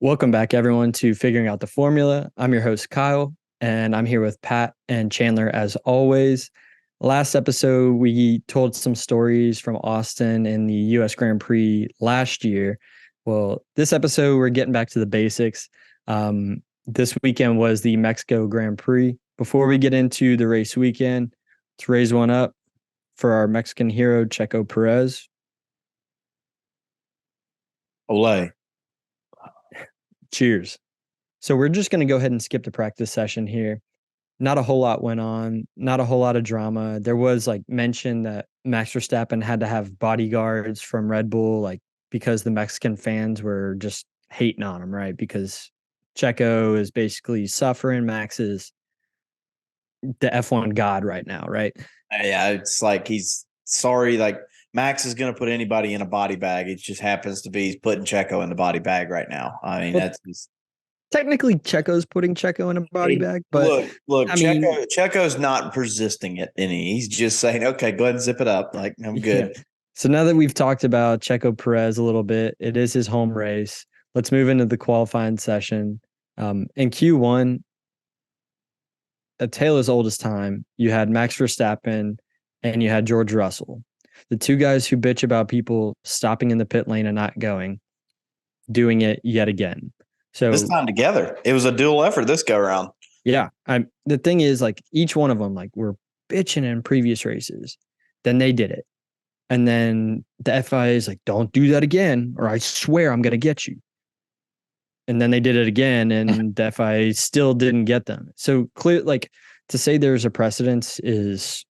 Welcome back, everyone, to Figuring Out the Formula. I'm your host, Kyle, and I'm here with Pat and Chandler as always. Last episode, we told some stories from Austin in the US Grand Prix last year. Well, this episode, we're getting back to the basics. This weekend was the Mexico Grand Prix. Before we get into the race weekend, let's raise one up for our Mexican hero, Checo Perez. Olay. Cheers. So we're just going to go ahead and skip the practice session here. Not a whole lot went on, not a whole lot of drama. There was like mention that Max Verstappen had to have bodyguards from Red Bull, like because the Mexican fans were just hating on him, right? Because Checo is basically suffering. Max is the F1 god right now, right? Yeah, it's like he's sorry. Like Max is going to put anybody in a body bag. It just happens to be he's putting Checo in the body bag right now. I mean, Well, that's just technically Checo's putting Checo in a body bag, but look. I mean, Checo's not resisting it any. He's just saying, "Okay, go ahead and zip it up." Like I'm yeah. good. So now that we've talked about Checo Perez a little bit, it is his home race. Let's move into the qualifying session. In Q1, at Taylor's oldest time, you had Max Verstappen and you had George Russell. The two guys who bitch about people stopping in the pit lane and not going, doing it yet again. So This time together, it was a dual effort this go around. yeah, the thing is, like, each one of them, like, were bitching in previous races. Then they did it. And then the FIA is like, don't do that again, or I swear I'm going to get you. And then they did it again, and the FIA still didn't get them. So clear, like, to say there's a precedence is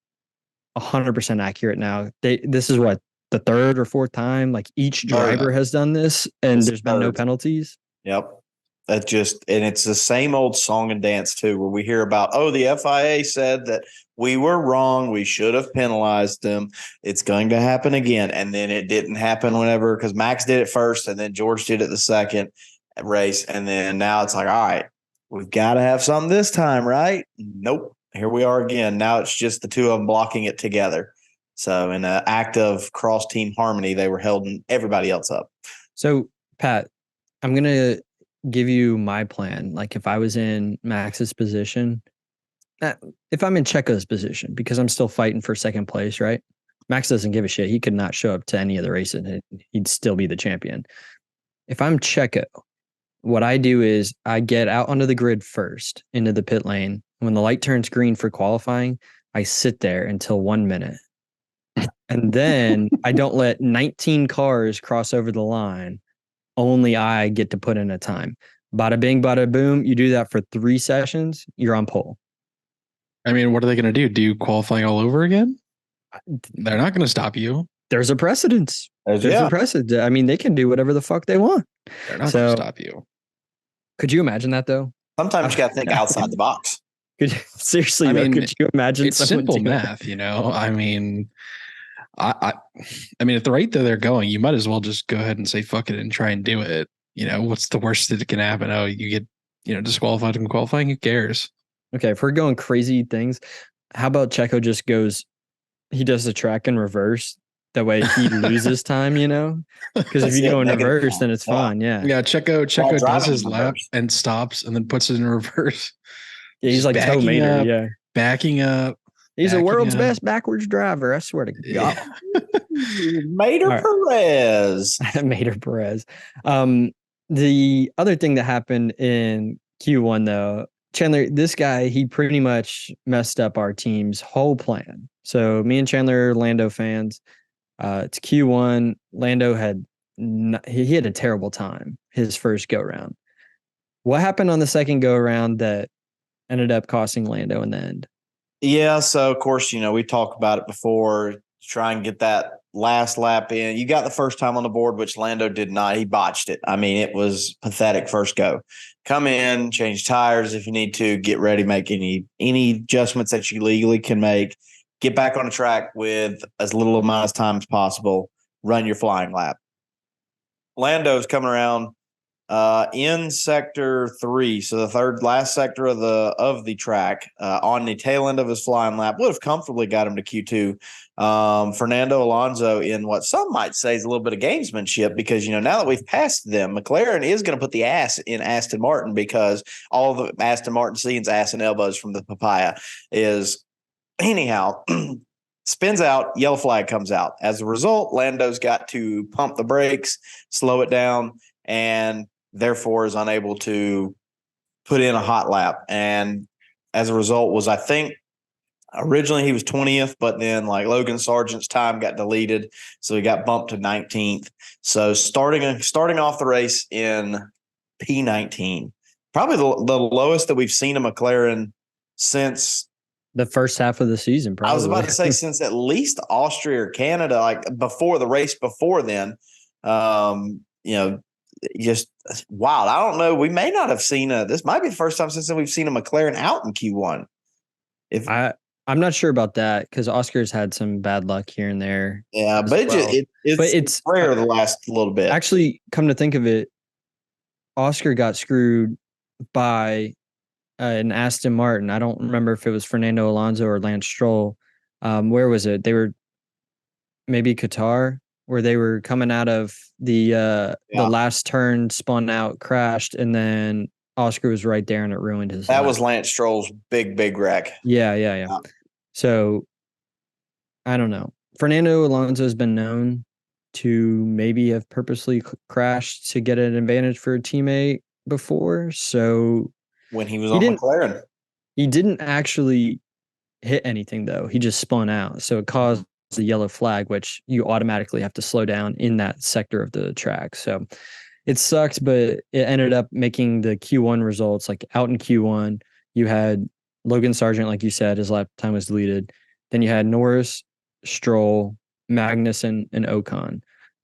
100% accurate now. This is what, the third or fourth time, like, each driver has done this, and It's there's been no penalties. Yep. That just, and it's the same old song and dance too, where we hear about, oh, the FIA said that we were wrong. We should have penalized them. It's going to happen again. And then it didn't happen whenever, because Max did it first and then George did it the second race. And then now it's like, all right, we've got to have something this time, right? Nope. Here we are again. Now it's just the two of them blocking it together. So in an act of cross team harmony, they were holding everybody else up. So, Pat, I'm going to give you my plan. Like, if I was in Max's position, if I'm in Checo's position, because I'm still fighting for second place, right? Max doesn't give a shit. He could not show up to any of the races and he'd still be the champion. If I'm Checo, what I do is I get out onto the grid first into the pit lane. When the light turns green for qualifying, I sit there until 1 minute. And then I don't let 19 cars cross over the line. Only I get to put in a time. Bada bing, bada boom. You do that for 3 sessions, you're on pole. I mean, what are they going to do? Do qualifying all over again? They're not going to stop you. There's a precedence. There's a precedent. I mean, they can do whatever the fuck they want. They're not going to stop you. Could you imagine that, though? Sometimes you got to think outside the box. Seriously, could you imagine? It's simple math, you know? I mean, I mean, at the rate that they're going, you might as well just go ahead and say fuck it and try and do it. You know, what's the worst that can happen? Oh, you get, disqualified from qualifying. Who cares? Okay, if we're going crazy things, how about Checo just he does the track in reverse. That way he loses time, because if you go in reverse, then it's fine. Yeah. Yeah. Checo does his lap and stops and then puts it in reverse. Yeah. He's like Toe Mater. Yeah. Backing up. He's the world's best backwards driver. I swear to God. Mater Perez. Mater Perez. The other thing that happened in Q1, though, Chandler, this guy, he pretty much messed up our team's whole plan. So me and Chandler are Lando fans. It's Q1. Lando he had a terrible time his first go round. What happened on the second go around that ended up costing Lando in the end? Yeah, so of course, we talked about it before. Try and get that last lap in. You got the first time on the board, which Lando did not. He botched it. I mean, it was pathetic first go. Come in, change tires if you need to, get ready, make any adjustments that you legally can make. Get back on the track with as little amount of time as possible. Run your flying lap. Lando's coming around In sector 3, so the third last sector of the track, on the tail end of his flying lap, would have comfortably got him to Q2. Fernando Alonso, in what some might say is a little bit of gamesmanship, because now that we've passed them, McLaren is going to put the ass in Aston Martin, because all the Aston Martin seeing ass and elbows from the papaya is anyhow. Spins out, yellow flag comes out. As a result, Lando's got to pump the brakes, slow it down, and therefore is unable to put in a hot lap. And as a result was, I think, originally he was 20th, but then like Logan Sargent's time got deleted, so he got bumped to 19th. So starting off the race in P19, probably the lowest that we've seen a McLaren since the first half of the season, probably. I was about to say since at least Austria or Canada, like before the race before then. Just wild. I don't know. We may not have seen this might be the first time since then we've seen a McLaren out in Q1. I'm not sure about that, because Oscar's had some bad luck here and there. Yeah, but it's rare the last little bit. Actually, come to think of it, Oscar got screwed by an Aston Martin. I don't remember if it was Fernando Alonso or Lance Stroll. Where was it? They were maybe Qatar, where they were coming out of the last turn, spun out, crashed, and then Oscar was right there and it ruined his That life. was Lance Stroll's big wreck. Yeah. So I don't know. Fernando Alonso has been known to maybe have purposely crashed to get an advantage for a teammate before. So when he was on McLaren, he didn't actually hit anything, though. He just spun out. So it caused the yellow flag, which you automatically have to slow down in that sector of the track. So it sucked, but it ended up making the Q1 results, like out in Q1, you had Logan Sargent, like you said, his lap time was deleted. Then you had Norris, Stroll, Magnussen, and Ocon.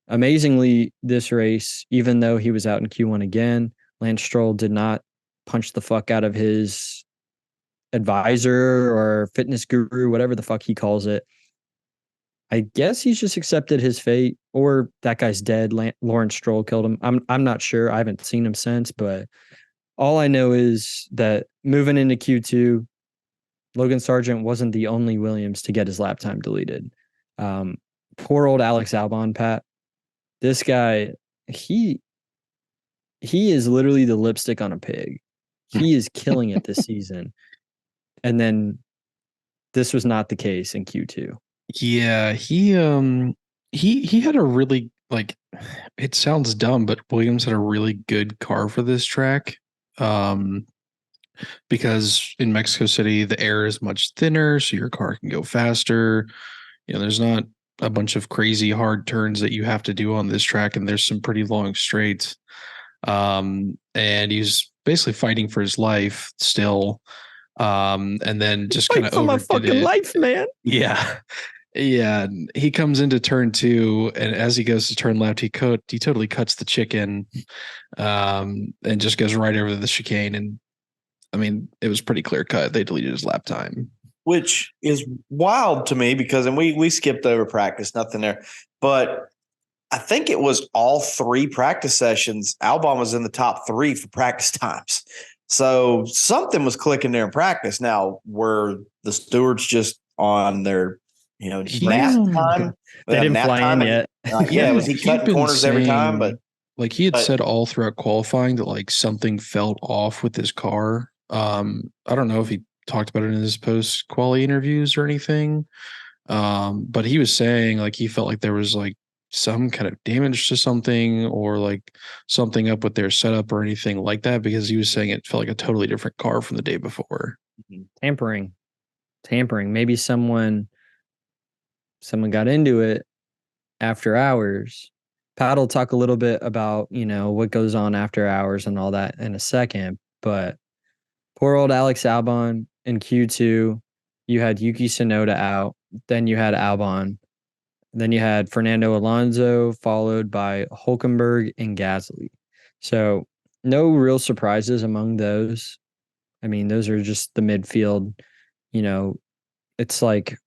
Amazingly, this race, even though he was out in Q1 again, Lance Stroll did not punch the fuck out of his advisor or fitness guru, whatever the fuck he calls it. I guess he's just accepted his fate, or that guy's dead. Lawrence Stroll killed him. I'm not sure. I haven't seen him since, but all I know is that moving into Q2, Logan Sargent wasn't the only Williams to get his lap time deleted. Poor old Alex Albon, Pat. This guy, he is literally the lipstick on a pig. He is killing it this season. And then this was not the case in Q2. Yeah, he had a really, like, it sounds dumb, but Williams had a really good car for this track. Because in Mexico City the air is much thinner, so your car can go faster. There's not a bunch of crazy hard turns that you have to do on this track, and there's some pretty long straights. And he's basically fighting for his life still. And then just kind of for my fucking life, man. Yeah. Yeah, he comes into turn 2, and as he goes to turn left, he totally cuts the chicken, and just goes right over the chicane. And I mean, it was pretty clear cut. They deleted his lap time, which is wild to me, because we skipped over practice, nothing there. But I think it was all 3 practice sessions. Albon was in the top 3 for practice times. So something was clicking there in practice. Now, were the stewards just on their nap time? They didn't fly in yet. Was he cutting corners every time? But like he had said all throughout qualifying that like something felt off with his car. I don't know if he talked about it in his post-quali interviews or anything. But he was saying like he felt like there was like some kind of damage to something, or like something up with their setup or anything like that, because he was saying it felt like a totally different car from the day before. Tampering. Maybe someone got into it after hours. Pat will talk a little bit about, what goes on after hours and all that in a second. But poor old Alex Albon in Q2, you had Yuki Tsunoda out. Then you had Albon. Then you had Fernando Alonso, followed by Hülkenberg and Gasly. So no real surprises among those. I mean, those are just the midfield. It's like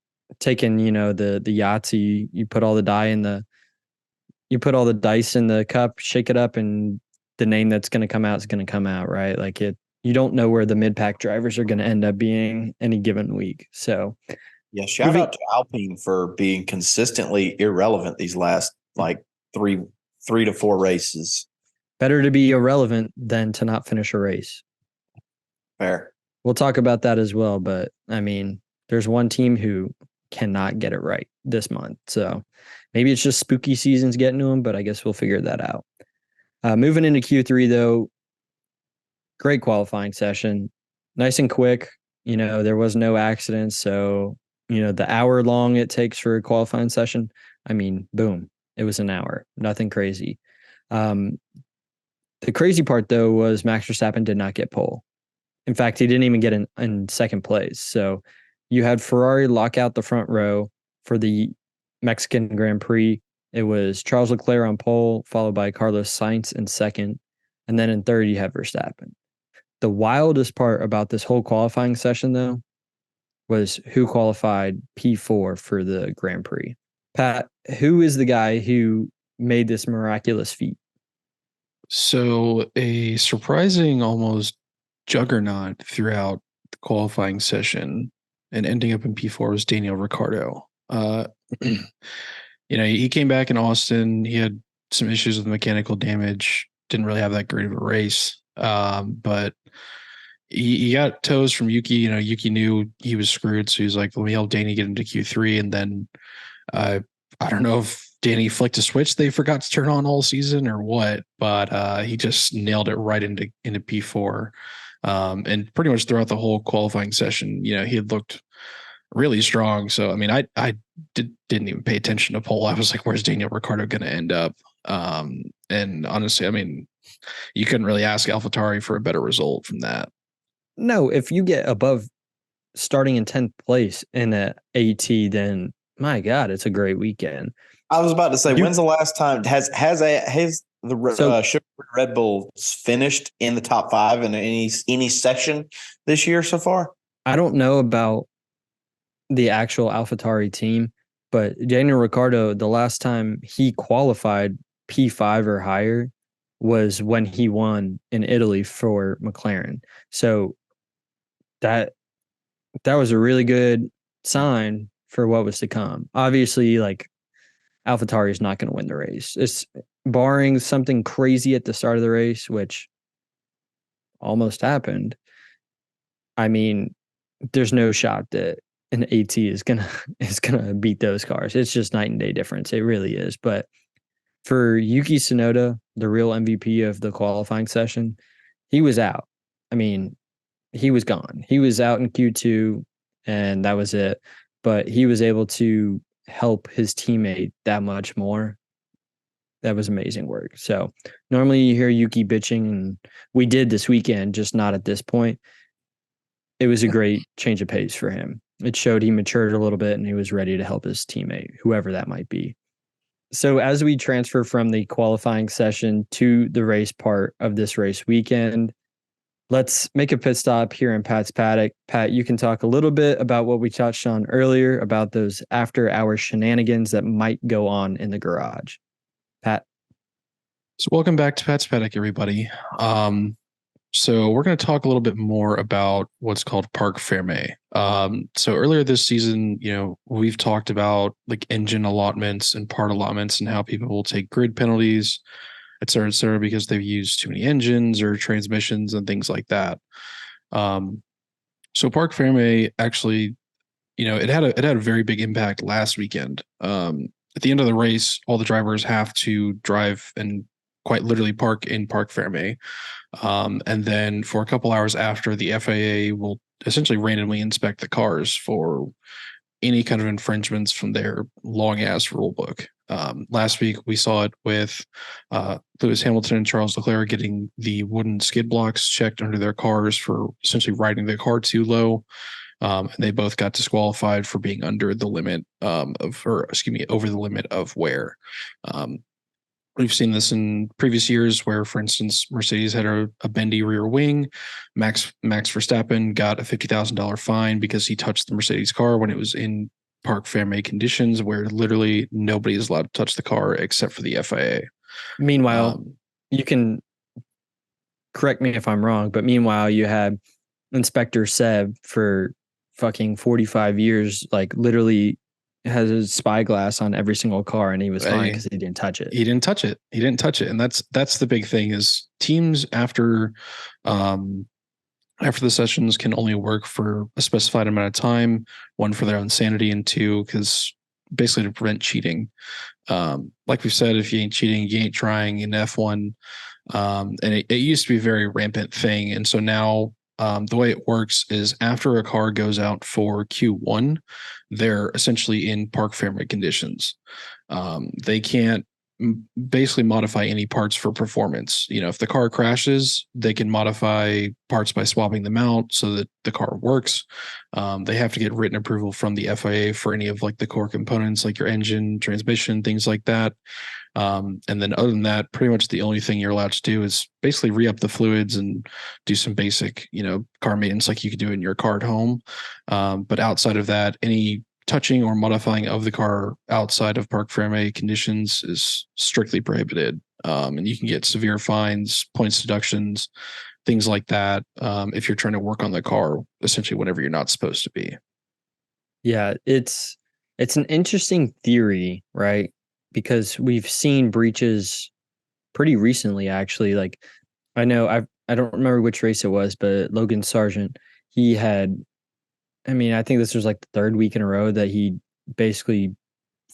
taking, the Yahtzee, you put all the dice in the cup, shake it up, and the name that's going to come out is going to come out, right? Like you don't know where the mid-pack drivers are going to end up being any given week. So Yeah, shout out to Alpine for being consistently irrelevant these last like three to four races. Better to be irrelevant than to not finish a race. Fair. We'll talk about that as well, but I mean, there's one team who cannot get it right this month. So maybe it's just spooky season's getting to them, but I guess we'll figure that out. Moving into Q3 though, great qualifying session, nice and quick. There was no accidents, so the hour long it takes for a qualifying session. I mean, boom, it was an hour, nothing crazy. The crazy part though was Max Verstappen did not get pole. In fact, he didn't even get in second place. So you had Ferrari lock out the front row for the Mexican Grand Prix. It was Charles Leclerc on pole, followed by Carlos Sainz in second. And then in third, you have Verstappen. The wildest part about this whole qualifying session, though, was who qualified P4 for the Grand Prix. Pat, who is the guy who made this miraculous feat? So a surprising almost juggernaut throughout the qualifying session and ending up in P4 was Daniel Ricciardo. He came back in Austin. He had some issues with mechanical damage. Didn't really have that great of a race. But he got toes from Yuki. Yuki knew he was screwed. So he was like, let me help Danny get into Q3. And then I don't know if Danny flicked a switch they forgot to turn on all season or what, but he just nailed it right into P4. And pretty much throughout the whole qualifying session, he had looked really strong. So, I mean, I didn't even pay attention to pole. I was like, where's Daniel Ricciardo going to end up? And honestly, I mean, you couldn't really ask AlphaTauri for a better result from that. No, if you get above starting in 10th place in a AT, then my God, it's a great weekend. I was about to say, when's the last time has the Sugar Red Bull finished in the top 5 in any session this year so far? I don't know about the actual AlphaTauri team, but Daniel Ricciardo, the last time he qualified P5 or higher was when he won in Italy for McLaren. So that was a really good sign for what was to come. Obviously, like, AlphaTauri is not going to win the race. It's barring something crazy at the start of the race, which almost happened. I mean, there's no shot that an AT is gonna beat those cars. It's just night and day difference. It really is. But for Yuki Tsunoda, the real MVP of the qualifying session, he was out. I mean, he was gone. He was out in Q2, and that was it. But he was able to help his teammate that much more. That was amazing work. So normally you hear Yuki bitching, and we did this weekend, just not at this point. It was a great change of pace for him. It showed he matured a little bit and he was ready to help his teammate, whoever that might be. So as we transfer from the qualifying session to the race part of this race weekend, let's make a pit stop here in Pat's paddock. Pat, you can talk a little bit about what we touched on earlier about those after-hour shenanigans that might go on in the garage. Pat. So welcome back to Pat's paddock, everybody. So we're going to talk a little bit more about what's called Parc Fermé. So earlier this season, we've talked about like engine allotments and part allotments and how people will take grid penalties, et cetera, because they've used too many engines or transmissions and things like that. So Parc Fermé actually, it had a very big impact last weekend. At the end of the race, all the drivers have to drive and quite literally park in Parc Fermé. And then for a couple hours after, the FAA will essentially randomly inspect the cars for any kind of infringements from their long ass rule book. Last week we saw it with Lewis Hamilton and Charles Leclerc getting the wooden skid blocks checked under their cars for essentially riding the car too low. And they both got disqualified for being under the limit over the limit of wear. We've seen this in previous years where, for instance, Mercedes had a bendy rear wing. Max Verstappen got a $50,000 fine because he touched the Mercedes car when it was in Parc Fermé conditions where literally nobody is allowed to touch the car except for the FIA. Meanwhile, you can correct me if I'm wrong, but meanwhile, you had Inspector Seb for fucking 45 years, like literally has a spyglass on every single car, and he was fine because he didn't touch it. He didn't touch it. He didn't touch it. And that's the big thing is teams after the sessions can only work for a specified amount of time, one for their own sanity, and two, because basically to prevent cheating. Like we said, if you ain't cheating, you ain't trying in F1. And it used to be a very rampant thing. And so now the way it works is after a car goes out for Q1, they're essentially in parc fermé conditions. They can't basically modify any parts for performance. If the car crashes, they can modify parts by swapping them out so that the car works. They have to get written approval from the FIA for any of like the core components, like your engine, transmission, things like that. And then other than that, pretty much the only thing you're allowed to do is basically re-up the fluids and do some basic, car maintenance like you could do in your car at home. But outside of that, any touching or modifying of the car outside of parc fermé conditions is strictly prohibited. And you can get severe fines, points deductions, things like that, if you're trying to work on the car essentially whenever you're not supposed to be. Yeah, it's an interesting theory, right? Because we've seen breaches pretty recently, actually. Like, I know I don't remember which race it was, but Logan Sargent, he had, I think this was like the third week in a row that he basically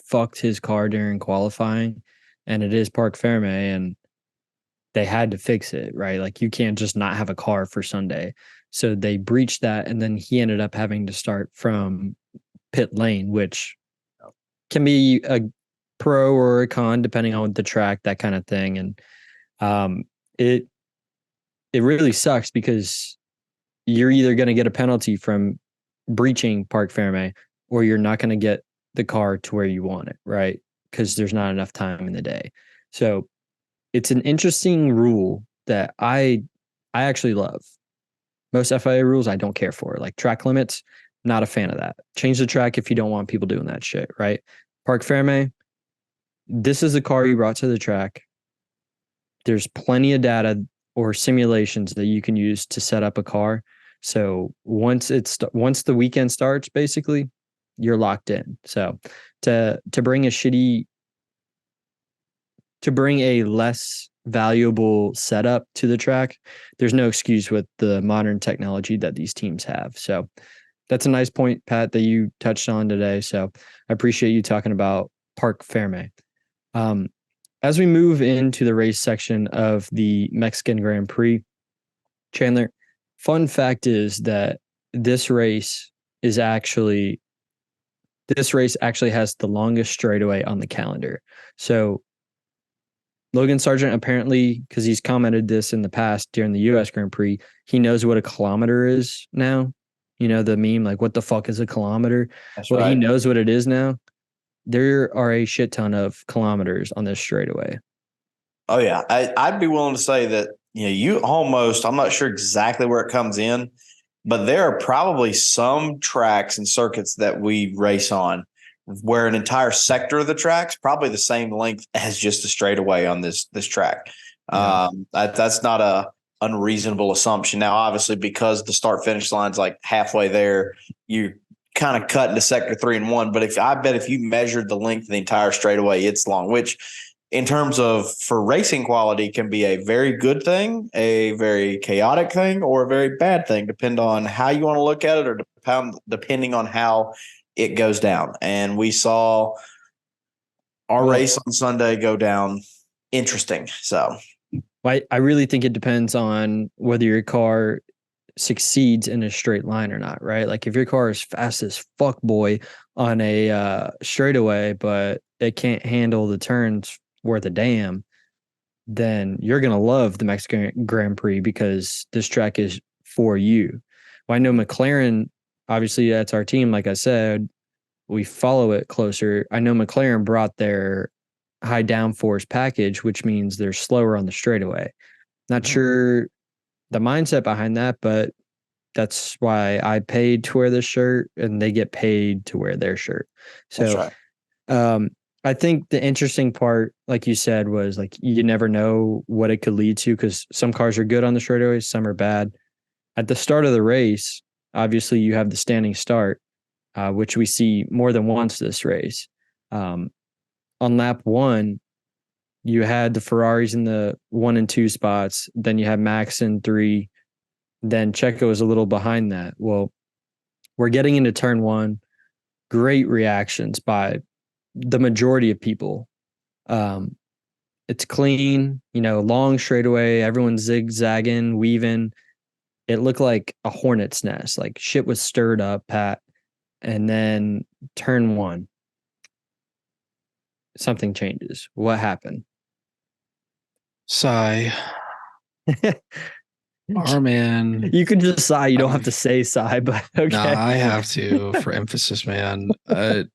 fucked his car during qualifying, and it is parc fermé, and they had to fix it, right? Like, you can't just not have a car for Sunday. So they breached that, and then he ended up having to start from pit lane, which can be a pro or a con depending on the track, that kind of thing. And it really sucks because you're either going to get a penalty from breaching parc fermé, or you're not going to get the car to where you want it, right? Because there's not enough time in the day. So it's an interesting rule that I actually love. Most FIA rules I don't care for, like track limits. Not a fan of that. Change the track if you don't want people doing that shit, right? Parc fermé, this is the car you brought to the track. There's plenty of data or simulations that you can use to set up a car. So once the weekend starts, basically, you're locked in. So to bring a less valuable setup to the track, there's no excuse with the modern technology that these teams have. So that's a nice point, Pat, that you touched on today. So I appreciate you talking about parc fermé. As we move into the race section of the Mexican Grand Prix, Chandler, fun fact is that this race actually has the longest straightaway on the calendar. So Logan Sargent, apparently, because he's commented this in the past during the US Grand Prix, he knows what a kilometer is now. The meme, like, what the fuck is a kilometer? That's well, right. He knows what it is now. There are a shit ton of kilometers on this straightaway. Oh yeah, I'd be willing to say that you almost. I'm not sure exactly where it comes in, but there are probably some tracks and circuits that we race on where an entire sector of the track's probably the same length as just a straightaway on this track. Yeah. That's not a unreasonable assumption. Now, obviously, because the start finish line's like halfway there, you kind of cut into sector 3 and 1. But if you measured the length of the entire straightaway, it's long, which in terms of for racing quality can be a very good thing, a very chaotic thing, or a very bad thing, depending on how you want to look at it, or depending on how it goes down. And we saw our race on Sunday go down interesting. So I really think it depends on whether your car succeeds in a straight line or not, right? Like, if your car is fast as fuck, boy, on a straightaway, but it can't handle the turns worth a damn, then you're going to love the Mexican Grand Prix because this track is for you. Well, I know McLaren, obviously that's our team. Like I said, we follow it closer. I know McLaren brought their high downforce package, which means they're slower on the straightaway. Not sure the mindset behind that, but that's why I paid to wear this shirt and they get paid to wear their shirt. So, that's right. I think the interesting part, like you said, was like you never know what it could lead to because some cars are good on the straightaways, some are bad. At the start of the race, obviously you have the standing start, which we see more than once this race. Um, on lap one, you had the Ferraris in the 1 and 2 spots. Then you had Max in 3. Then Checo was a little behind that. Well, we're getting into turn 1. Great reactions by the majority of people. It's clean, long straightaway. Everyone's zigzagging, weaving. It looked like a hornet's nest. Like shit was stirred up, Pat. And then turn 1, something changes. What happened? Sigh. Our man. You can just sigh. You don't have to say sigh, but okay. Nah, I have to for emphasis, man. It's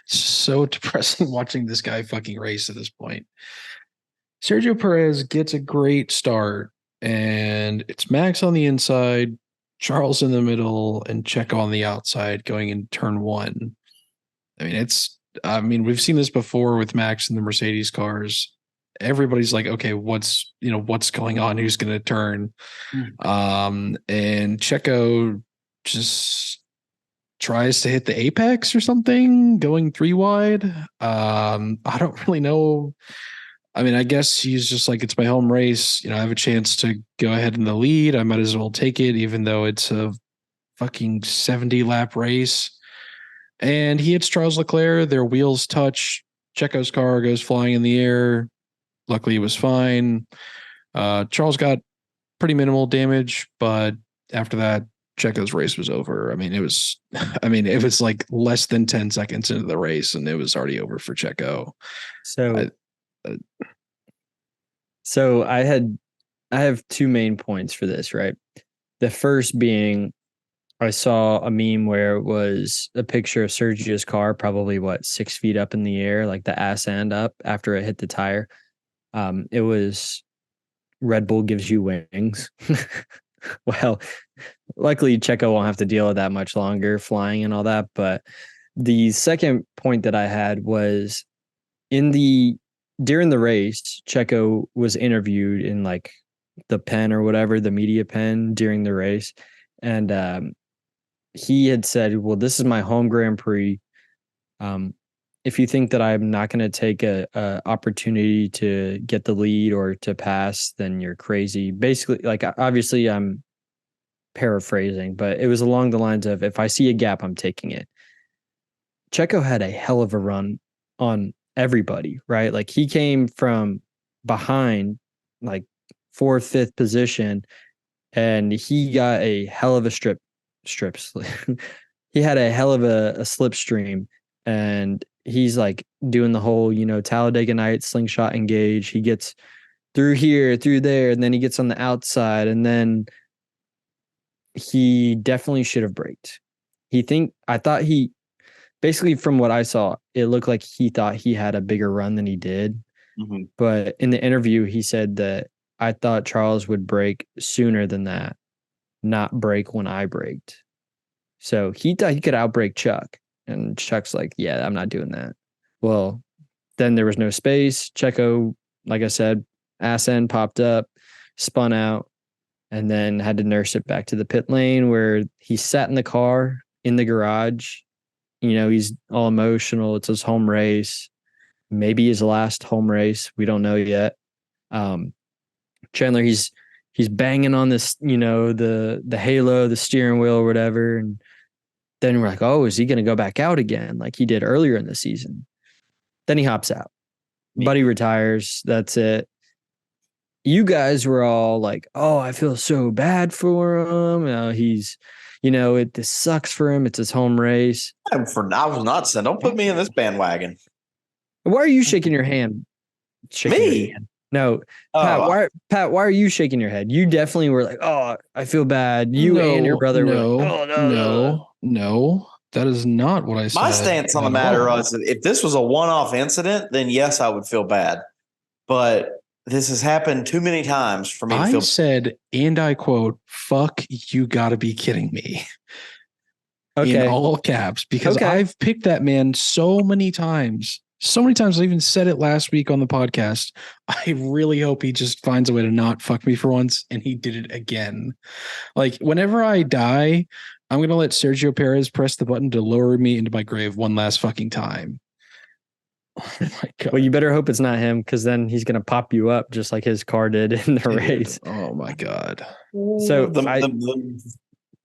so depressing watching this guy fucking race at this point. Sergio Perez gets a great start, and it's Max on the inside, Charles in the middle, and Checo on the outside going in turn 1. I mean, we've seen this before with Max and the Mercedes cars. Everybody's like, okay, what's going on? Who's going to turn? And Checo just tries to hit the apex or something, going 3 wide. I don't really know. I mean, I guess he's just like, it's my home race. I have a chance to go ahead in the lead. I might as well take it, even though it's a fucking 70 lap race. And he hits Charles Leclerc. Their wheels touch. Checo's car goes flying in the air. Luckily, it was fine. Charles got pretty minimal damage, but after that, Checo's race was over. it was like less than 10 seconds into the race, and it was already over for Checo. So I have 2 main points for this, right? The first being I saw a meme where it was a picture of Sergio's car, probably 6 feet up in the air, like the ass end up after it hit the tire. It was Red Bull gives you wings. Well, luckily Checo won't have to deal with that much longer flying and all that. But the second point that I had was during the race, Checo was interviewed in like the pen or whatever, the media pen during the race. And he had said, well, this is my home Grand Prix. If you think that I'm not going to take a opportunity to get the lead or to pass, then you're crazy. Basically, like, obviously I'm paraphrasing, but it was along the lines of, if I see a gap, I'm taking it. Checo had a hell of a run on everybody, right? Like, he came from behind, like 4th, 5th position, and he got a hell of a strips. He had a hell of a slipstream, and he's like doing the whole, Talladega Nights slingshot engage. He gets through here, through there, and then he gets on the outside, and then he definitely should have braked. Basically, from what I saw, it looked like he thought he had a bigger run than he did. Mm-hmm. But in the interview, he said that I thought Charles would brake sooner than that, not brake when I braked. So he thought he could outbrake Chuck. And Chuck's like, yeah, I'm not doing that. Well, then there was no space. Checo, like I said, ass end popped up, spun out, and then had to nurse it back to the pit lane where he sat in the car in the garage. He's all emotional. It's his home race, maybe his last home race. We don't know yet. Chandler, he's banging on this, the halo, the steering wheel or whatever. And then we're like, oh, is he going to go back out again like he did earlier in the season? Then he hops out. Buddy retires. That's it. You guys were all like, oh, I feel so bad for him. He's, this sucks for him. It's his home race. I was not saying, don't put me in this bandwagon. Why are you shaking your hand? Me? No, Pat, why are you shaking your head? You definitely were like, oh, I feel bad. You and your brother were like, oh, no. That is not what I said. My stance on the matter is, if this was a one-off incident, then yes, I would feel bad. But this has happened too many times for me to feel. I said, and I quote, fuck, you gotta be kidding me. in Okay. all caps because Okay. I've picked that man so many times. So many times. I even said it last week on the podcast. I really hope he just finds a way to not fuck me for once. And he did it again. Like, whenever I die, I'm going to let Sergio Perez press the button to lower me into my grave one last fucking time. Oh my God. Well, you better hope it's not him, because then he's gonna pop you up just like his car did in the Dude, race. oh my God. So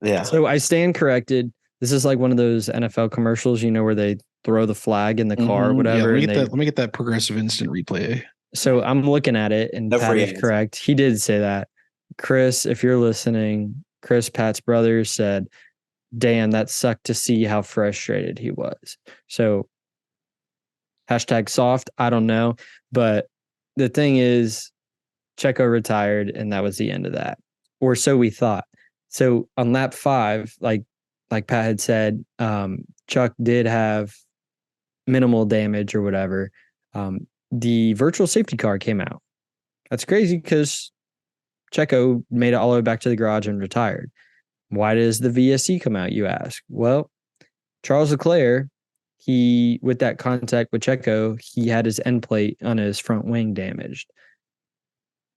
yeah. So I stand corrected. This is like one of those NFL commercials, where they throw the flag in the car or Mhm. whatever. Yeah, let me get that progressive instant replay. So I'm looking at it, and No Pat free is ads. correct. He did say that. Chris, if you're listening, Chris, Pat's brother, said, "Dan, that sucked to see how frustrated he was." So hashtag soft. I don't know. But the thing is, Checo retired, and that was the end of that. Or so we thought. So on lap 5, like Pat had said, Chuck did have minimal damage or whatever. The virtual safety car came out. That's crazy because Checo made it all the way back to the garage and retired. Why does the VSC come out, you ask? Well, Charles Leclerc, with that contact with Checo, he had his end plate on his front wing damaged.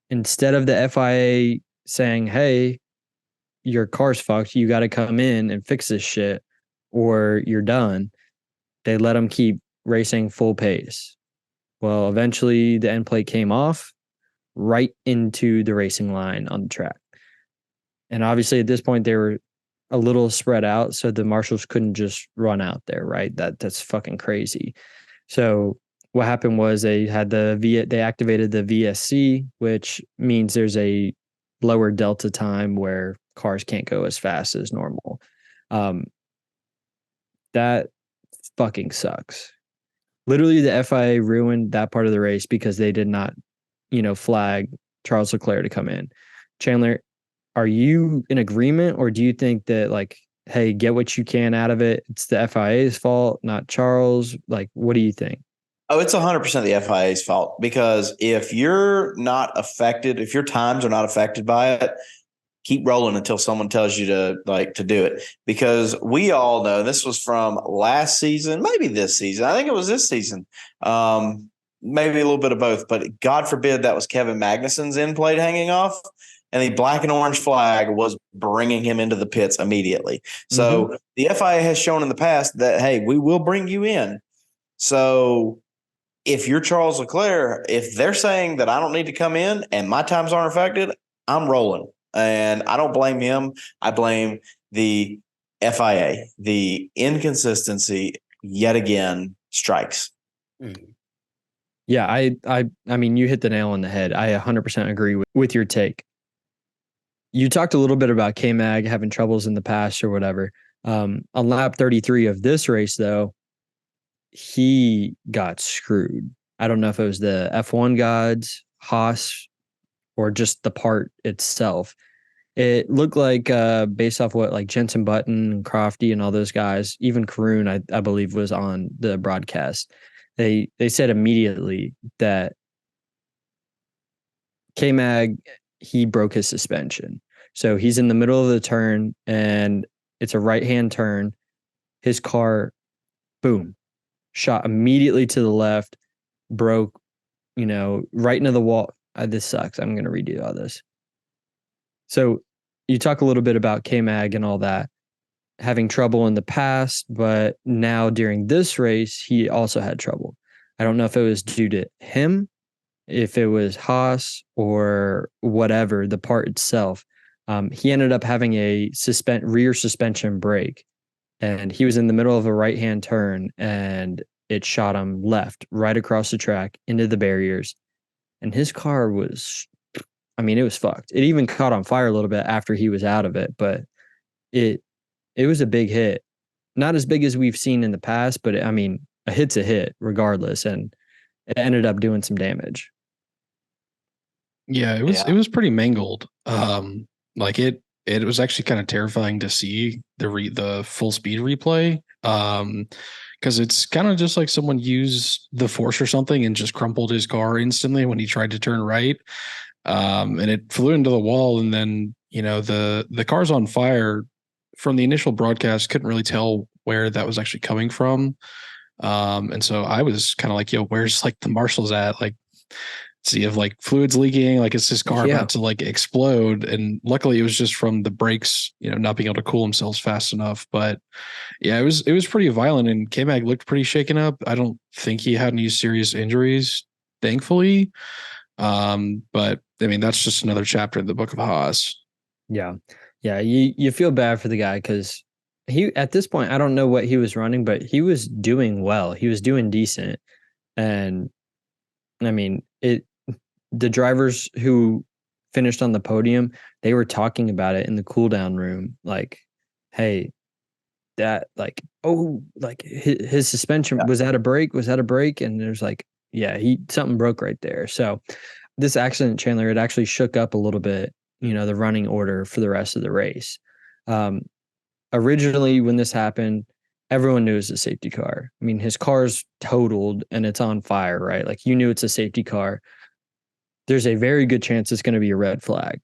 Instead of the FIA saying, hey, your car's fucked, you got to come in and fix this shit or you're done, they let him keep racing full pace. Well, eventually the end plate came off right into the racing line on the track. And obviously at this point they were a little spread out, so the marshals couldn't just run out there, right? That's fucking crazy. So what happened was they activated the VSC, which means there's a lower delta time where cars can't go as fast as normal. That fucking sucks. Literally, the FIA ruined that part of the race because they did not, flag Charles Leclerc to come in. Chandler, are you in agreement, or do you think that, like, hey, get what you can out of it? It's the FIA's fault, not Charles. Like, what do you think? Oh, it's 100% the FIA's fault, because if you're not affected, if your times are not affected by it, keep rolling until someone tells you to do it. Because we all know this was from last season, maybe this season. I think it was this season. Maybe a little bit of both, but God forbid that was Kevin Magnussen's end plate hanging off, and the black and orange flag was bringing him into the pits immediately. So the FIA has shown in the past that, hey, we will bring you in. So if you're Charles Leclerc, if they're saying that I don't need to come in and my times aren't affected, I'm rolling. And I don't blame him. I blame the FIA. The inconsistency yet again strikes. Yeah, I mean, you hit the nail on the head. I 100% agree with your take. You talked a little bit about K-Mag having troubles in the past or whatever. On lap 33 of this race, though, he got screwed. I don't know if it was the F1 gods, Haas, or just the part itself. It looked like, based off what like Jensen Button and Crofty and all those guys, even Karun, I believe, was on the broadcast. They said immediately that K-Mag, he broke his suspension. So he's in the middle of the turn and it's a right-hand turn. His car, boom, shot immediately to the left, broke, right into the wall. This sucks. I'm going to redo all this. So you talk a little bit about K-Mag and all that, having trouble in the past, but now during this race, he also had trouble. I don't know if it was due to him, if it was Haas or whatever, the part itself. He ended up having a rear suspension break, and he was in the middle of a right-hand turn, and it shot him left, right across the track into the barriers. And his car was, it was fucked. It even caught on fire a little bit after he was out of it, but it was a big hit. Not as big as we've seen in the past, but a hit's a hit regardless, and it ended up doing some damage. Yeah, it was pretty mangled. Like it was actually kind of terrifying to see the full speed replay. Because it's kind of just like someone used the force or something and just crumpled his car instantly when he tried to turn right. And it flew into the wall, and then the car's on fire from the initial broadcast, couldn't really tell where that was actually coming from. And so I was kind of like, yo, where's like the marshals at? Like, see if like fluids leaking, like is this car about to like explode? And luckily it was just from the brakes, not being able to cool themselves fast enough. But yeah, it was pretty violent, and K-Mag looked pretty shaken up. I don't think he had any serious injuries, thankfully. But I mean, that's just another chapter in the book of Haas. Yeah. Yeah. You feel bad for the guy because he, at this point, I don't know what he was running, but he was doing well. He was doing decent. And I mean, the drivers who finished on the podium, they were talking about it in the cool down room. Like, hey, that like, oh, like his suspension was that a break? Was that a break? And there's like, yeah, something broke right there. So this accident, Chandler, it actually shook up a little bit, the running order for the rest of the race. Originally, when this happened, everyone knew it was a safety car. I mean, his car's totaled and it's on fire, right? Like you knew it's a safety car. There's a very good chance it's going to be a red flag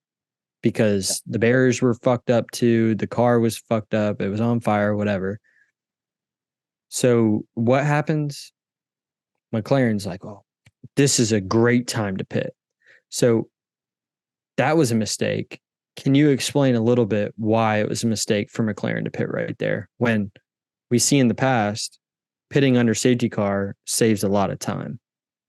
because the barriers were fucked up too. The car was fucked up. It was on fire, whatever. So what happens? McLaren's like, oh, this is a great time to pit. So that was a mistake. Can you explain a little bit why it was a mistake for McLaren to pit right there when we see in the past pitting under safety car saves a lot of time?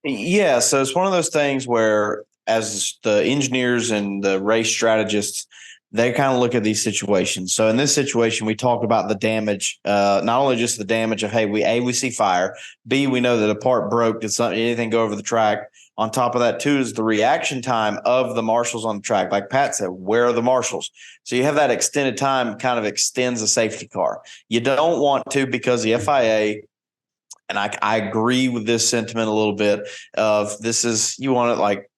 Yeah, so it's one of those things where as the engineers and the race strategists, they kind of look at these situations. So in this situation, we talk about the damage, not only just the damage of, hey, we see fire, B, we know that a part broke, did anything go over the track. On top of that, too, is the reaction time of the marshals on the track. Like Pat said, where are the marshals? So you have that extended time kind of extends a safety car. You don't want to because the FIA – and I agree with this sentiment a little bit of this is, you want it like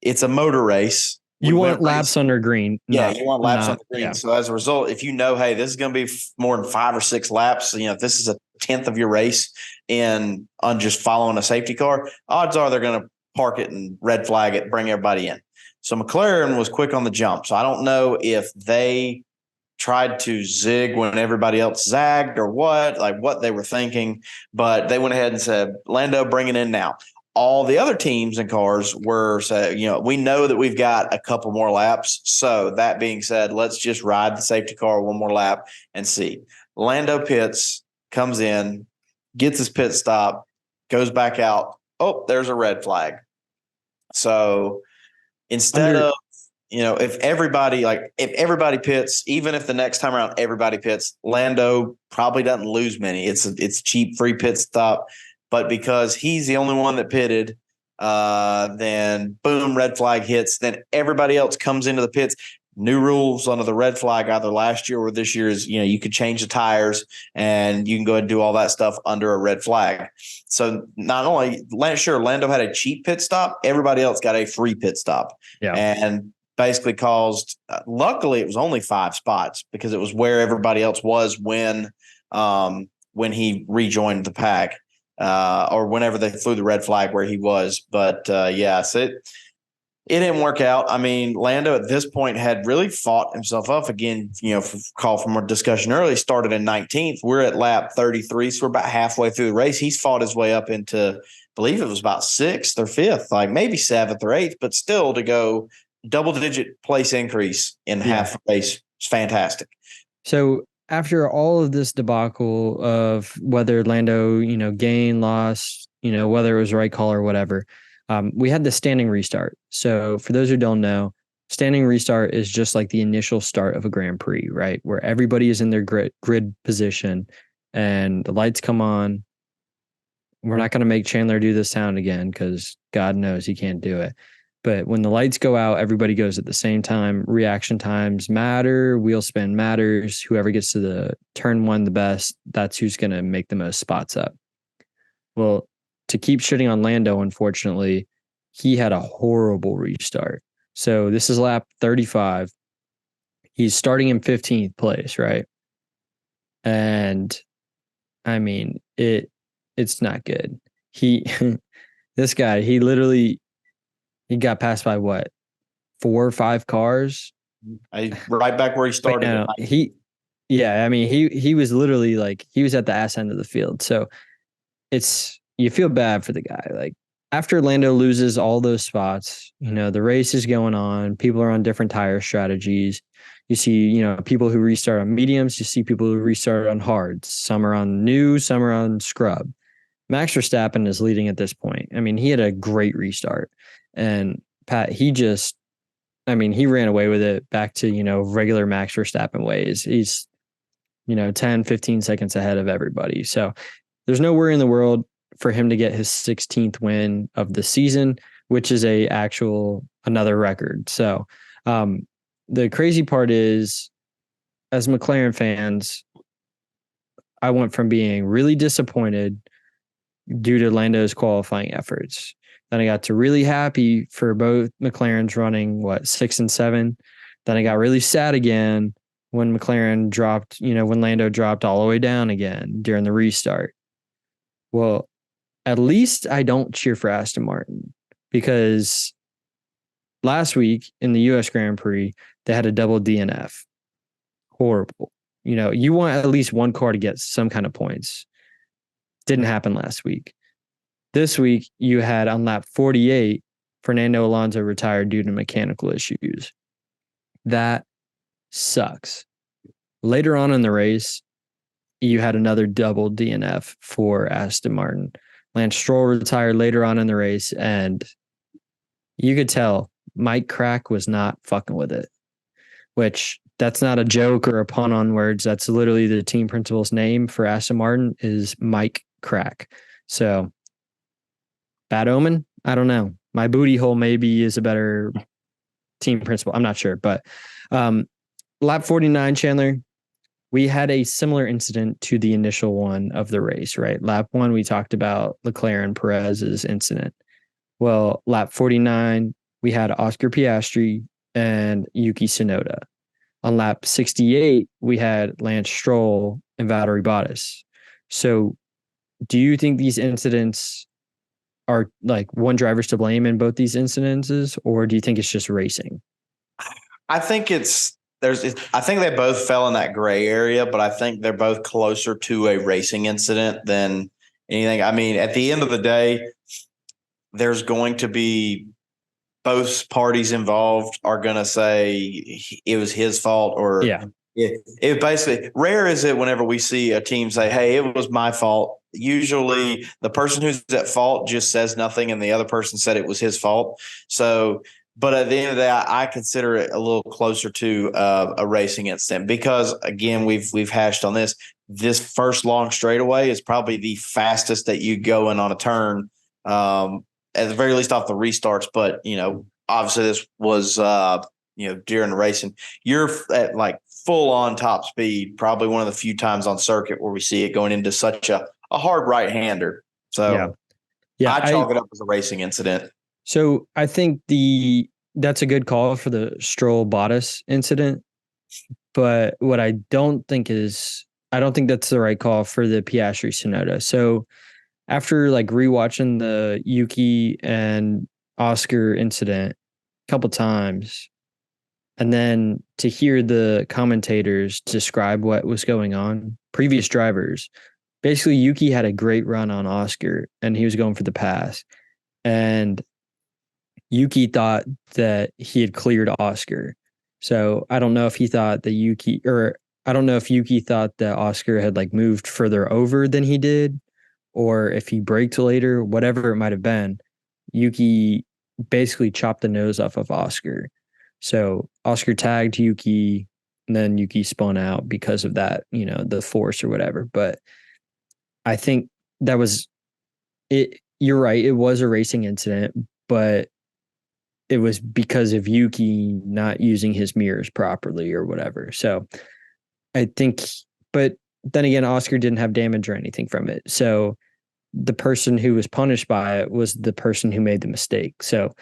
it's a motor race. You want laps under green. Yeah, you want laps on the green. Yeah. So as a result, if you know, hey, this is going to be more than 5 or 6 laps, if this is a 10th of your race on just following a safety car, odds are they're going to park it and red flag it, bring everybody in. So McLaren was quick on the jump. So I don't know if they tried to zig when everybody else zagged or what they were thinking, but they went ahead and said, Lando, bring it in now. All the other teams and cars were saying, we know that we've got a couple more laps. So that being said, let's just ride the safety car one more lap and see. Lando pits, comes in, gets his pit stop, goes back out. Oh, there's a red flag. So instead of, if everybody pits, even if the next time around everybody pits, Lando probably doesn't lose many. It's cheap free pit stop, but because he's the only one that pitted, then boom, red flag hits. Then everybody else comes into the pits. New rules under the red flag either last year or this year is, you could change the tires and you can go ahead and do all that stuff under a red flag. So not only Lando had a cheap pit stop, everybody else got a free pit stop. Yeah. And basically caused, luckily it was only 5 spots because it was where everybody else was when he rejoined the pack or whenever they flew the red flag where he was. But so it didn't work out. I mean, Lando at this point had really fought himself up again, call from our discussion earlier, started in 19th. We're at lap 33. So we're about halfway through the race. He's fought his way up into, I believe it was about 6th or 5th, like maybe 7th or 8th, but still to go double-digit place increase in half the race is fantastic. So after all of this debacle of whether Lando, gained, lost, whether it was right call or whatever, we had the standing restart. So for those who don't know, standing restart is just like the initial start of a Grand Prix, right? Where everybody is in their grid position and the lights come on. We're not going to make Chandler do this sound again because God knows he can't do it. But when the lights go out, everybody goes at the same time. Reaction times matter. Wheel spin matters. Whoever gets to the turn 1 the best, that's who's going to make the most spots up. Well, to keep shitting on Lando, unfortunately, he had a horrible restart. So this is lap 35. He's starting in 15th place, right? And I mean, it's not good. This guy, he got passed by what? 4 or 5 cars? Right back where he started. Yeah, I mean, he was literally like he was at the ass end of the field. So you feel bad for the guy. Like after Lando loses all those spots, the race is going on. People are on different tire strategies. You see, people who restart on mediums. You see people who restart on hards. Some are on new, some are on scrub. Max Verstappen is leading at this point. I mean, he had a great restart. And Pat, he ran away with it back to, regular Max Verstappen ways. He's, 10, 15 seconds ahead of everybody. So there's no worry in the world for him to get his 16th win of the season, which is another record. So the crazy part is, as McLaren fans, I went from being really disappointed due to Lando's qualifying efforts. Then I got to really happy for both McLarens running 6 and 7. Then I got really sad again when McLaren dropped, when Lando dropped all the way down again during the restart. Well, at least I don't cheer for Aston Martin, because last week in the US Grand Prix, they had a double DNF. Horrible. You want at least one car to get some kind of points. Didn't happen last week. This week, you had on lap 48, Fernando Alonso retired due to mechanical issues. That sucks. Later on in the race, you had another double DNF for Aston Martin. Lance Stroll retired later on in the race, and you could tell Mike Crack was not fucking with it, which that's not a joke or a pun on words. That's literally the team principal's name for Aston Martin is Mike Crack. So bad omen? I don't know. My booty hole maybe is a better team principal. I'm not sure. But lap 49, Chandler, we had a similar incident to the initial one of the race, right? Lap 1, we talked about Leclerc and Perez's incident. Well, lap 49, we had Oscar Piastri and Yuki Tsunoda. On lap 68, we had Lance Stroll and Valtteri Bottas. So do you think these incidents are like one driver's to blame in both these incidences, or do you think it's just racing? I think I think they both fell in that gray area, but I think they're both closer to a racing incident than anything. I mean, at the end of the day, there's going to be both parties involved are going to say it was his fault, or it basically, rare is it whenever we see a team say, hey, it was my fault. Usually the person who's at fault just says nothing and the other person said it was his fault. So, but at the end of the day, I consider it a little closer to a racing incident, because again, we've hashed on this. This first long straightaway is probably the fastest that you go in on a turn, at the very least off the restarts. But, obviously this was, during the racing, you're at like full on top speed, probably one of the few times on circuit where we see it going into such a hard right-hander. So I chalk it up as a racing incident. So I think that's a good call for the Stroll Bottas incident. But what I don't think that's the right call for the Piastri Tsunoda. So after like rewatching the Yuki and Oscar incident a couple times, and then to hear the commentators describe what was going on, previous drivers, basically Yuki had a great run on Oscar and he was going for the pass. And Yuki thought that he had cleared Oscar. So I don't know if Yuki thought that Oscar had like moved further over than he did, or if he braked later, whatever it might have been. Yuki basically chopped the nose off of Oscar. So Oscar tagged Yuki, and then Yuki spun out because of that, the force or whatever. But I think that was it. You're right. It was a racing incident, but it was because of Yuki not using his mirrors properly or whatever. So I think, but then again, Oscar didn't have damage or anything from it. So the person who was punished by it was the person who made the mistake. So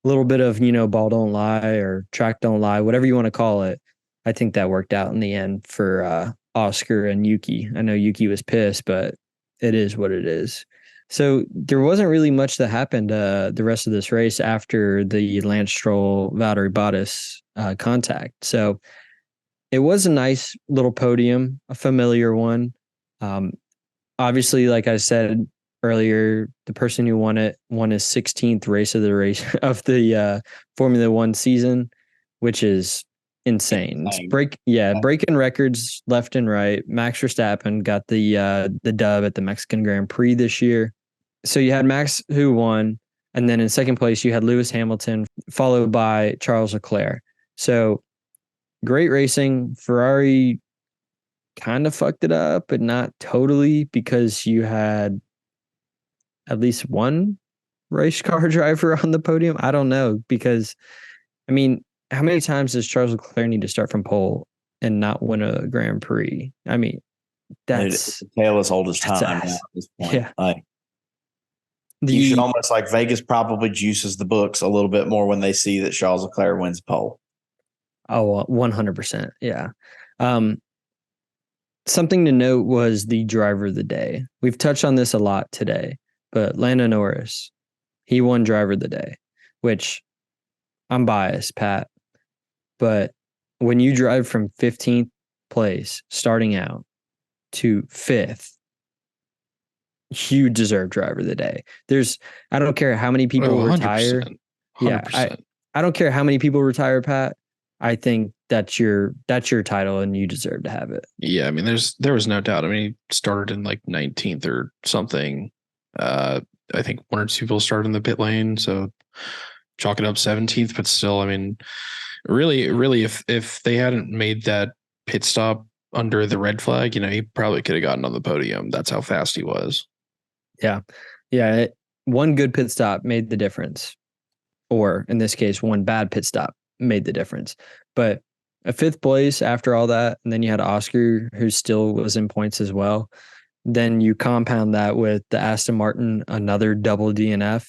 a little bit of, ball don't lie or track don't lie, whatever you want to call it. I think that worked out in the end for Oscar and Yuki. I know Yuki was pissed, but it is what it is. So there wasn't really much that happened the rest of this race after the Lance Stroll, Valtteri Bottas contact. So it was a nice little podium, a familiar one. Um, Obviously, like I said earlier, the person who won his 16th race of the Formula One season, which is insane. It's breaking records left and right. Max Verstappen got the dub at the Mexican Grand Prix this year. So you had Max who won, and then in second place you had Lewis Hamilton, followed by Charles Leclerc. So great racing. Ferrari kind of fucked it up, but not totally, because you had at least one race car driver on the podium. I don't know, because I mean, how many times does Charles Leclerc need to start from pole and not win a Grand Prix? I mean, that's the tale as old as time. Now at this point. Yeah. Like, you should almost, like, Vegas probably juices the books a little bit more when they see that Charles Leclerc wins pole. Oh, 100%. Yeah. Something to note was the driver of the day. We've touched on this a lot today, but Lando Norris, he won driver of the day, which I'm biased, Pat, but when you drive from 15th place starting out to 5th, you deserve driver of the day. I don't care how many people retire. 100%. Yeah, I don't care how many people retire, Pat. I think that's your title and you deserve to have it. Yeah, I mean, there was no doubt. I mean, he started in like 19th or something. I think one or two people started in the pit lane, so chalk it up 17th, but still, I mean, really, if they hadn't made that pit stop under the red flag, he probably could have gotten on the podium. That's how fast he was. Yeah. One good pit stop made the difference, or in this case, one bad pit stop made the difference. But a 5th place after all that, and then you had Oscar, who still was in points as well. Then you compound that with the Aston Martin, another double DNF.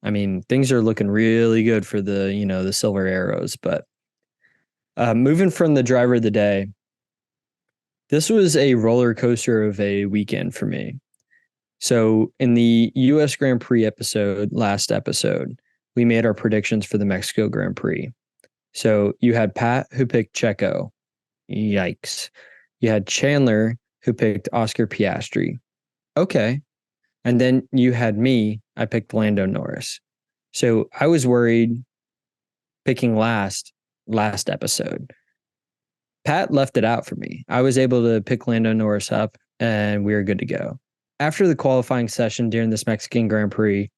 I mean, things are looking really good for the Silver Arrows. But moving from the driver of the day, this was a roller coaster of a weekend for me. So in the U.S. Grand Prix last episode, we made our predictions for the Mexico Grand Prix. So you had Pat, who picked Checo. Yikes. You had Chandler, who picked Oscar Piastri. Okay. And then you had me. I picked Lando Norris. So I was worried picking last episode. Pat left it out for me. I was able to pick Lando Norris up, and we were good to go. After the qualifying session during this Mexican Grand Prix,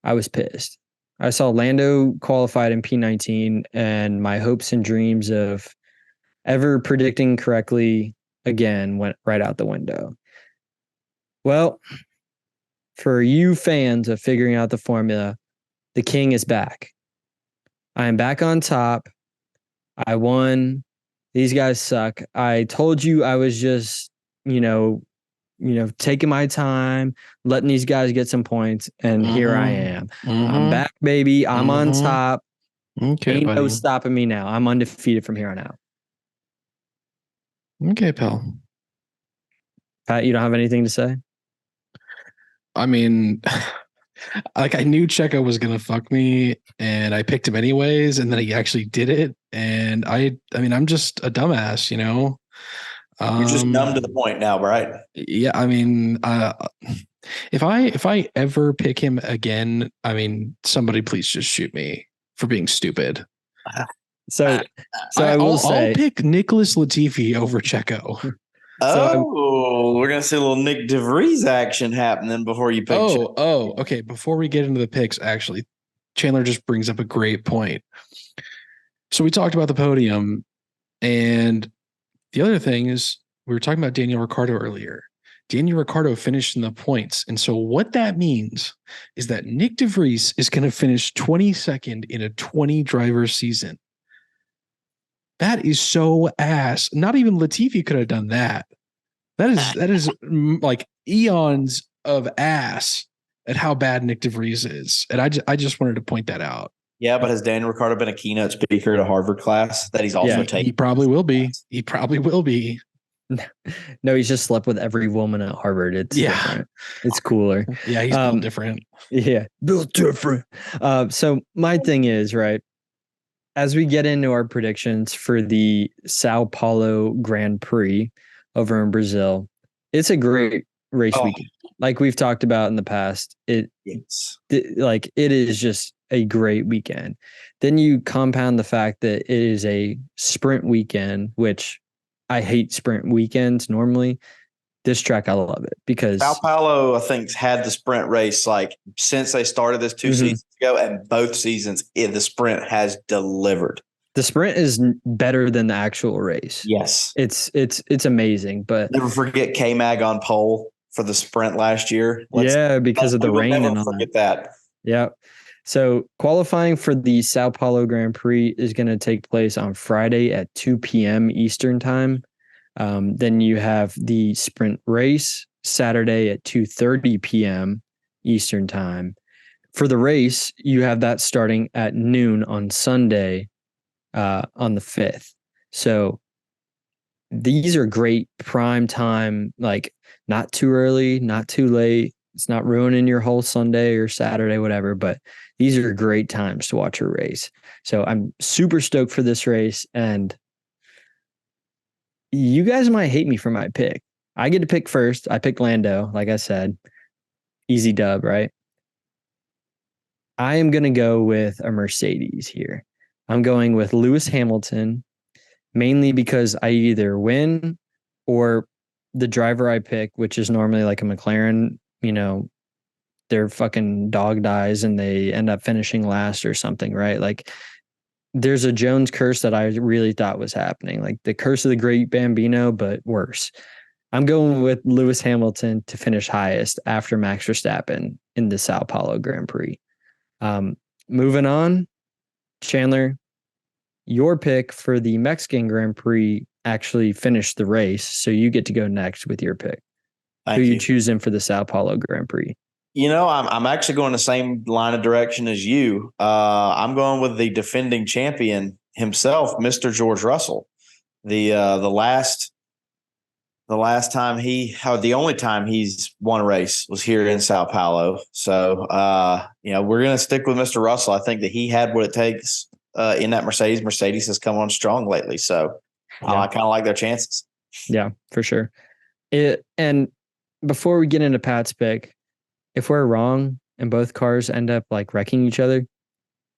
I was pissed. I saw Lando qualified in P19, and my hopes and dreams of ever predicting correctly again went right out the window. Well, for you fans of figuring out the formula, the king is back. I am back on top. I won. These guys suck. I told you I was just, taking my time, letting these guys get some points, and here I am. I'm back, baby. I'm on top. Okay, Ain't buddy. no stopping me now. I'm undefeated from here on out. Okay, pal. Pat, you don't have anything to say? I mean, like, I knew Checo was gonna fuck me, and I picked him anyways, and then he actually did it. And I mean, I'm just a dumbass, You're just numb to the point now, right? Yeah, I mean, if I ever pick him again, I mean, somebody please just shoot me for being stupid. So I'll pick Nicholas Latifi over Checo. We're gonna see a little Nick DeVries action happening before you pick. Okay. Before we get into the picks, actually, Chandler just brings up a great point. So we talked about the podium, and the other thing is we were talking about Daniel Ricciardo earlier. Daniel Ricciardo finished in the points, and so what that means is that Nick DeVries is going to finish 22nd in a 20-driver season. That is so ass. Not even Latifi could have done that. That is like eons of ass at how bad Nick DeVries is. And I just wanted to point that out. Yeah, but has Daniel Ricciardo been a keynote speaker at a Harvard class that he's also taken? He probably will be. He probably will be. No, he's just slept with every woman at Harvard. It's different. It's cooler. Yeah, he's built different. Yeah, built different. So my thing is, right, as we get into our predictions for the Sao Paulo Grand Prix over in Brazil, it's a great race weekend. Like we've talked about in the past, it is just a great weekend. Then you compound the fact that it is a sprint weekend, which I hate sprint weekends normally. This track, I love it because Sao Paulo, I think, had the sprint race like since they started this 2 seasons ago, and both seasons the sprint has delivered. The sprint is better than the actual race. Yes, it's amazing. But never forget K-Mag on pole for the sprint last year. Because of the rain and all forget that. Yeah. So qualifying for the Sao Paulo Grand Prix is going to take place on Friday at 2 p.m. Eastern time. Then you have the sprint race Saturday at 2:30 p.m. Eastern time. For the race, you have that starting at noon on Sunday on the 5th. So these are great prime time, like not too early, not too late. It's not ruining your whole Sunday or Saturday, whatever, but these are great times to watch a race. So I'm super stoked for this race, and you guys might hate me for my pick. I get to pick first. I picked Lando, like I said. Easy dub, right? I am going to go with a Mercedes here. I'm going with Lewis Hamilton, mainly because I either win or the driver I pick, which is normally like a McLaren, their fucking dog dies and they end up finishing last or something, right? Like there's a Jones curse that I really thought was happening, like the curse of the great Bambino, but worse. I'm going with Lewis Hamilton to finish highest after Max Verstappen in the Sao Paulo Grand Prix. Moving on, Chandler, your pick for the Mexican Grand Prix actually finished the race, so you get to go next with your pick. Who you choosing for the Sao Paulo Grand Prix? I'm actually going the same line of direction as you. I'm going with the defending champion himself, Mr. George Russell. The last time the only time he's won a race was here in Sao Paulo. So we're going to stick with Mr. Russell. I think that he had what it takes in that Mercedes. Mercedes has come on strong lately, so I kind of like their chances. Yeah, for sure. And before we get into Pat's pick, if we're wrong and both cars end up like wrecking each other,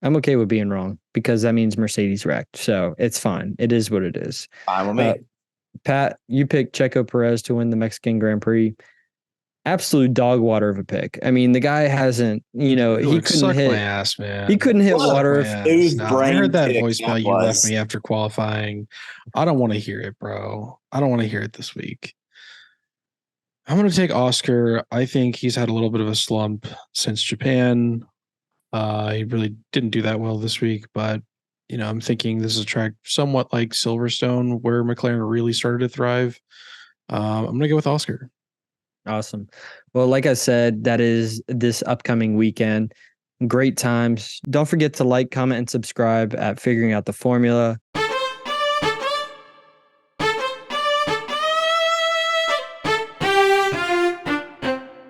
I'm okay with being wrong because that means Mercedes wrecked. So it's fine. It is what it is. Fine with me. Pat, you picked Checo Perez to win the Mexican Grand Prix. Absolute dog water of a pick. I mean, the guy hasn't, he couldn't hit my ass, man. He couldn't hit water. I heard that voicemail you left me after qualifying. I don't want to hear it, bro. I don't want to hear it this week. I'm going to take Oscar. I think he's had a little bit of a slump since Japan. He really didn't do that well this week, but I'm thinking this is a track somewhat like Silverstone where McLaren really started to thrive. I'm going to go with Oscar. Awesome. Well, like I said, that is this upcoming weekend. Great times. Don't forget to like, comment, and subscribe at Figuring Out the Formula.